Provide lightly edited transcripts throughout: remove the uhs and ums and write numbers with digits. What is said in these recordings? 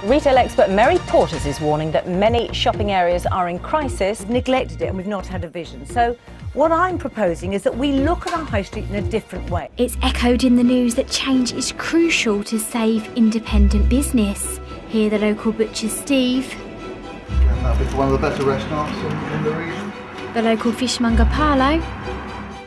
Retail expert Mary Porters is warning that many shopping areas are in crisis. Neglected it and we've not had a vision. So what I'm proposing is that we look at our high street in a different way. It's echoed in the news that change is crucial to save independent business. Here the local butcher Steve, And that'll be one of the better restaurants in the region. the local fishmonger Paolo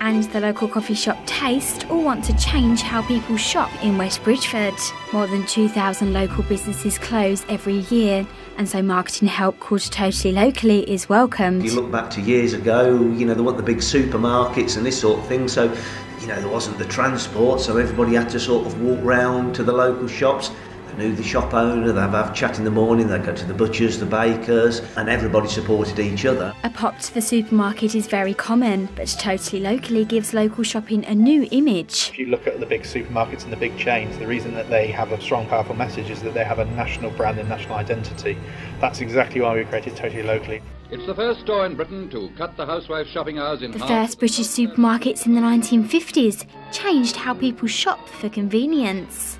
and the local coffee shop Taste all want to change how people shop in West Bridgford. More than 2,000 local businesses close every year, and so marketing help called Totally Locally is welcomed. You look back to years ago, you know, there weren't the big supermarkets and this sort of thing, so, you know, there wasn't the transport, so everybody had to sort of walk round to the local shops. They knew the shop owner, they'd have a chat in the morning, they'd go to the butchers, the bakers, and everybody supported each other. A pop to the supermarket is very common, but Totally Locally gives local shopping a new image. If you look at the big supermarkets and the big chains, the reason that they have a strong, powerful message is that they have a national brand and national identity. That's exactly why we created Totally Locally. It's the first store in Britain to cut the housewife shopping hours in half. The first British supermarkets in the 1950s changed how people shop for convenience.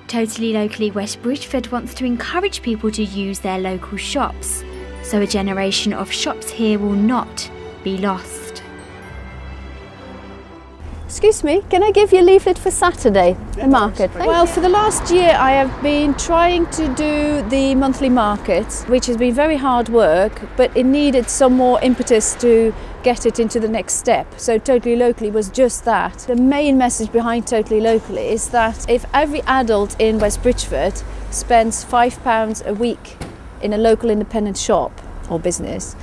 Totally Locally West Bridgford wants to encourage people to use their local shops, so a generation of shops here will not be lost. Excuse me, can I give you a leaflet for Saturday, the market? Well, for the last year I have been trying to do the monthly market, which has been very hard work, but it needed some more impetus to get it into the next step. So Totally Locally was just that. The main message behind Totally Locally is that if every adult in West Bridgford spends £5 a week in a local independent shop or business,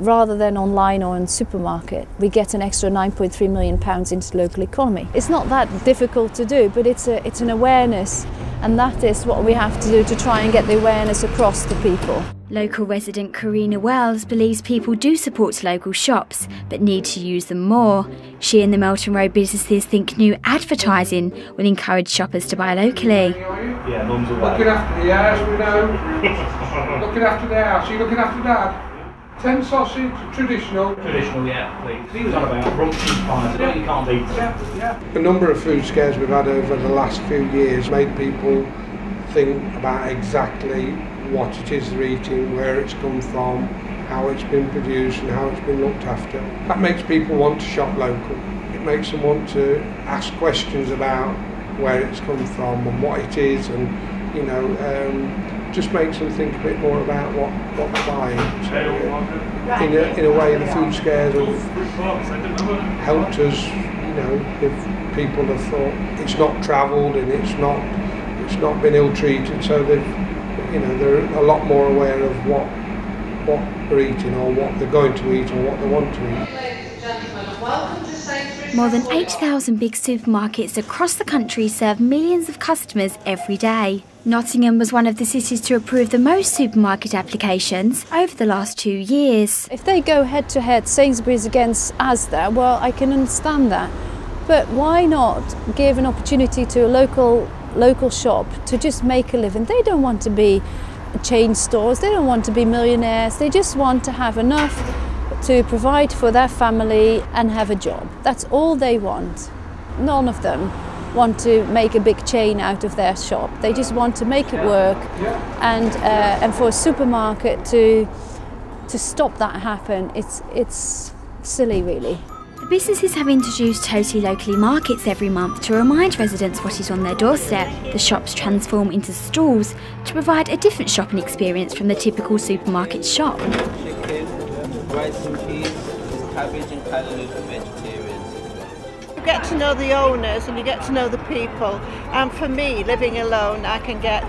rather than online or in supermarket, we get an extra £9.3 million into the local economy. It's not that difficult to do, but it's an awareness, and that is what we have to do to try and get the awareness across to people. Local resident Karina Wells believes people do support local shops, but need to use them more. She and the Melton Road businesses think new advertising will encourage shoppers to buy locally. Yeah, mum's away. Looking after the house, we know. Looking after the house. Are you looking after Dad? 10 sausage, traditional. Traditional, yeah, please. He was on about rump and pies, but you can't beat them. A number of food scares we've had over the last few years made people think about exactly what it is they're eating, where it's come from, how it's been produced and how it's been looked after. That makes people want to shop local. It makes them want to ask questions about where it's come from and what it is, and you know, just makes them think a bit more about what they're buying. So, in a way, the food scares have helped us, you know, if people have thought it's not travelled and it's not been ill-treated, so they're a lot more aware of what they're eating or what they're going to eat or what they want to eat. More than 8,000 big supermarkets across the country serve millions of customers every day. Nottingham was one of the cities to approve the most supermarket applications over the last 2 years. If they go head to head, Sainsbury's against Asda, well, I can understand that. But why not give an opportunity to a local shop to just make a living? They don't want to be chain stores, they don't want to be millionaires, they just want to have enough to provide for their family and have a job. That's all they want. None of them want to make a big chain out of their shop. They just want to make it work, and for a supermarket to stop that happen, it's silly really. The businesses have introduced Totally Locally markets every month to remind residents what is on their doorstep. The shops transform into stalls to provide a different shopping experience from the typical supermarket shop. Rice and peas, cabbage and calories for vegetarians. You get to know the owners and you get to know the people, and for me, living alone, I can get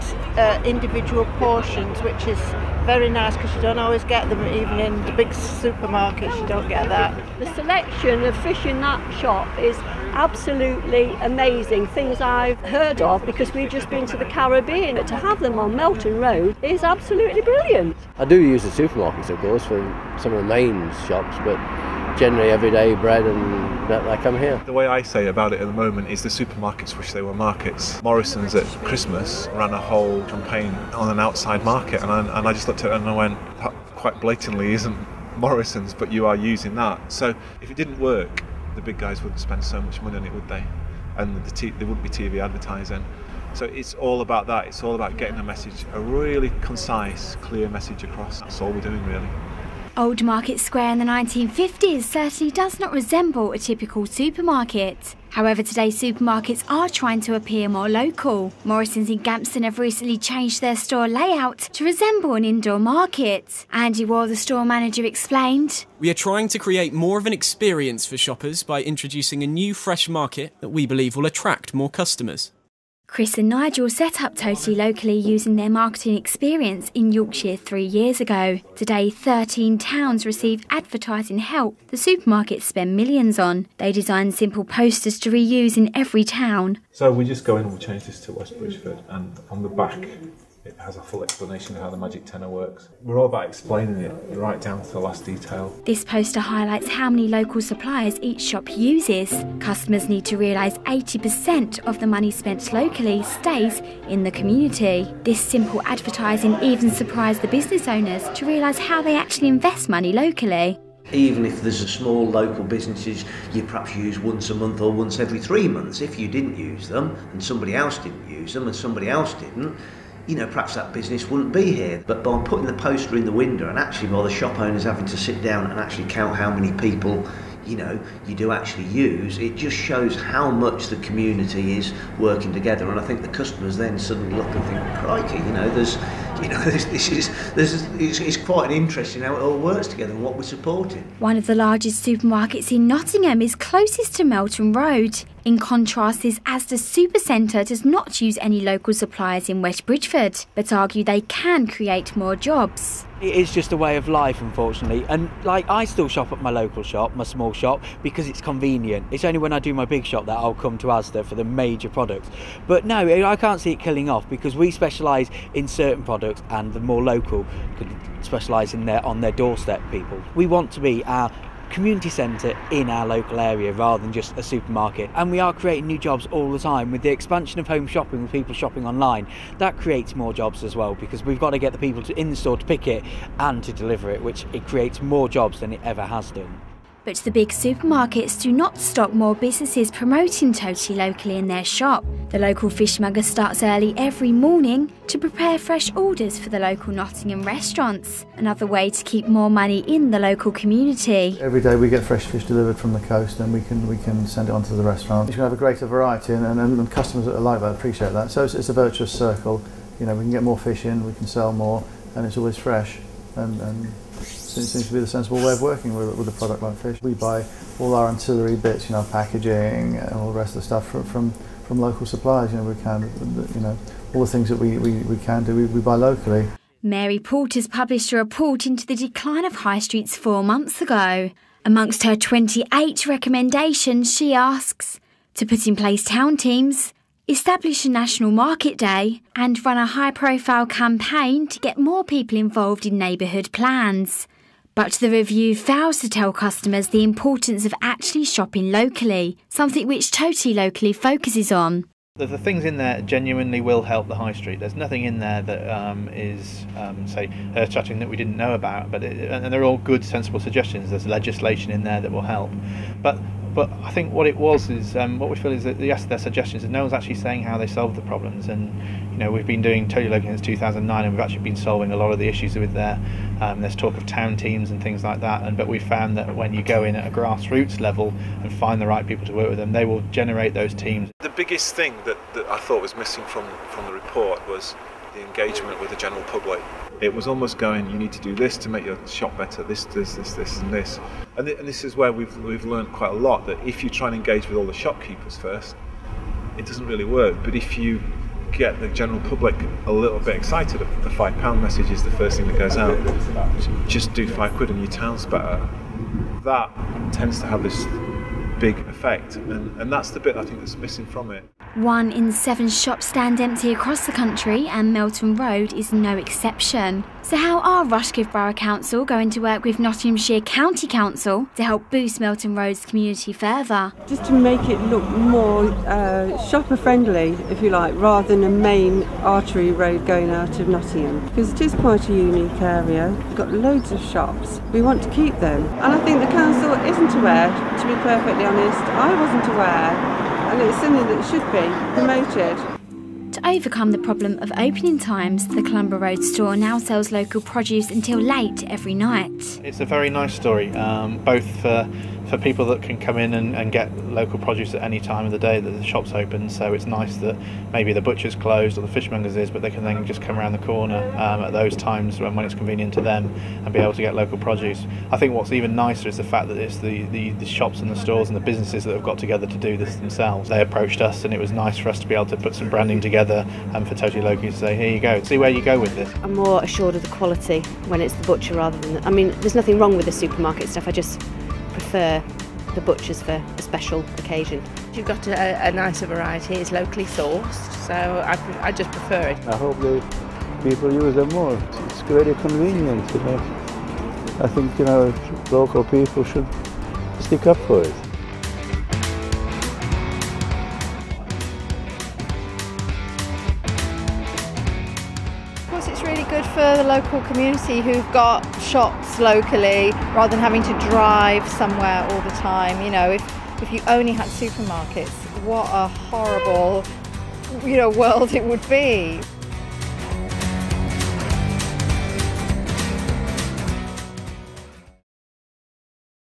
individual portions, which is very nice because you don't always get them even in the big supermarkets. You don't get that. The selection of fish in that shop is absolutely amazing. Things I've heard of because we've just been to the Caribbean. But to have them on Melton Road is absolutely brilliant. I do use the supermarkets, of course, for some of the main shops, but generally everyday bread and that I come here. The way I say about it at the moment is the supermarkets wish they were markets. Morrison's at Christmas ran a whole campaign on an outside market, and I just looked at it and I went, that quite blatantly isn't Morrison's, but you are using that. So if it didn't work, the big guys wouldn't spend so much money on it, would they? And there wouldn't be TV advertising. So it's all about that. It's all about getting a message, a really concise, clear message across. That's all we're doing, really. Old Market Square in the 1950s certainly does not resemble a typical supermarket. However, today's supermarkets are trying to appear more local. Morrison's in Gampston have recently changed their store layout to resemble an indoor market. Andy Wall, the store manager, explained, "We are trying to create more of an experience for shoppers by introducing a new fresh market that we believe will attract more customers." Chris and Nigel set up Totally Locally using their marketing experience in Yorkshire 3 years ago. Today, 13 towns receive advertising help the supermarkets spend millions on. They design simple posters to reuse in every town. So we just go in and we change this to West Bridgford, and on the back it has a full explanation of how the magic tenner works. We're all about explaining it right down to the last detail. This poster highlights how many local suppliers each shop uses. Customers need to realise 80% of the money spent locally stays in the community. This simple advertising even surprised the business owners to realise how they actually invest money locally. Even if there's a small local businesses you perhaps use once a month or once every 3 months, if you didn't use them and somebody else didn't use them and somebody else didn't, perhaps that business wouldn't be here. But by putting the poster in the window and actually by the shop owners having to sit down and actually count how many people you do actually use, it just shows how much the community is working together. And I think the customers then suddenly look and think, crikey, it's quite interesting how it all works together and what we're supporting. One of the largest supermarkets in Nottingham is closest to Melton Road. In contrast, this Asda Supercentre does not use any local suppliers in West Bridgford, but argue they can create more jobs. It is just a way of life, unfortunately, and I still shop at my local shop, my small shop, because it's convenient. It's only when I do my big shop that I'll come to Asda for the major products. But no, I can't see it killing off, because we specialise in certain products and the more local could specialise on their doorstep people. We want to be our community centre in our local area rather than just a supermarket, and we are creating new jobs all the time with the expansion of home shopping, with people shopping online. That creates more jobs as well, because we've got to get the people in the store to pick it and to deliver it, which it creates more jobs than it ever has done. But the big supermarkets do not stop more businesses promoting Totally Locally in their shop. The local fishmonger starts early every morning to prepare fresh orders for the local Nottingham restaurants, another way to keep more money in the local community. Every day we get fresh fish delivered from the coast, and we can send it on to the restaurant. You can have a greater variety, and customers that are like that appreciate that. So it's a virtuous circle. We can get more fish in, we can sell more, and it's always fresh. And it seems to be the sensible way of working with a product like fish. We buy all our ancillary bits, packaging and all the rest of the stuff from local suppliers. We can, all the things that we can do, we buy locally. Mary Porter's published a report into the decline of high streets 4 months ago. Amongst her 28 recommendations, she asks to put in place town teams, establish a national market day, and run a high-profile campaign to get more people involved in neighbourhood plans. But the review fails to tell customers the importance of actually shopping locally, something which Totally Locally focuses on. The things in there genuinely will help the high street. There's nothing in there that is, say, earth-shattering that we didn't know about, and they're all good, sensible suggestions. There's legislation in there that will help. But I think what it was is, what we feel is that yes, their suggestions, and no one's actually saying how they solve the problems. And we've been doing Totally Local since 2009, and we've actually been solving a lot of the issues with there. There's talk of town teams and things like that, but we found that when you go in at a grassroots level and find the right people to work with them, they will generate those teams. The biggest thing that I thought was missing from the report was the engagement with the general public. It was almost going, you need to do this to make your shop better, this, and this. And this is where we've learned quite a lot, that if you try and engage with all the shopkeepers first, it doesn't really work. But if you get the general public a little bit excited, the £5 message is the first thing that goes out. Just do £5 and your town's better. That tends to have this big effect, and that's the bit I think that's missing from it. 1 in 7 shops stand empty across the country, and Melton Road is no exception. So how are Rushcliffe Borough Council going to work with Nottinghamshire County Council to help boost Melton Road's community further? Just to make it look more shopper friendly, if you like, rather than a main artery road going out of Nottingham, because it is quite a unique area. We've got loads of shops. We want to keep them, and I think the council isn't aware, to be perfectly honest. I wasn't aware, and it's something that should be promoted. To To overcome the problem of opening times, the Columba Road store now sells local produce until late every night. It's a very nice story, both for people that can come in and get local produce at any time of the day that the shop's open. So it's nice that maybe the butcher's closed or the fishmonger's is, but they can then just come around the corner at those times when it's convenient to them and be able to get local produce. I think what's even nicer is the fact that it's the shops and the stores and the businesses that have got together to do this themselves. They approached us, and it was nice for us to be able to put some branding together and for Totally Local to say, here you go, see where you go with this. I'm more assured of the quality when it's the butcher rather than I mean, there's nothing wrong with the supermarket stuff, I just prefer the butchers for a special occasion. You've got a nicer variety, it's locally sourced, so I just prefer it. I hope the people use them more. It's very convenient, you know. I think, you know, local people should stick up for it. It's really good for the local community who've got shops locally rather than having to drive somewhere all the time. You know, if you only had supermarkets, what a horrible, world it would be.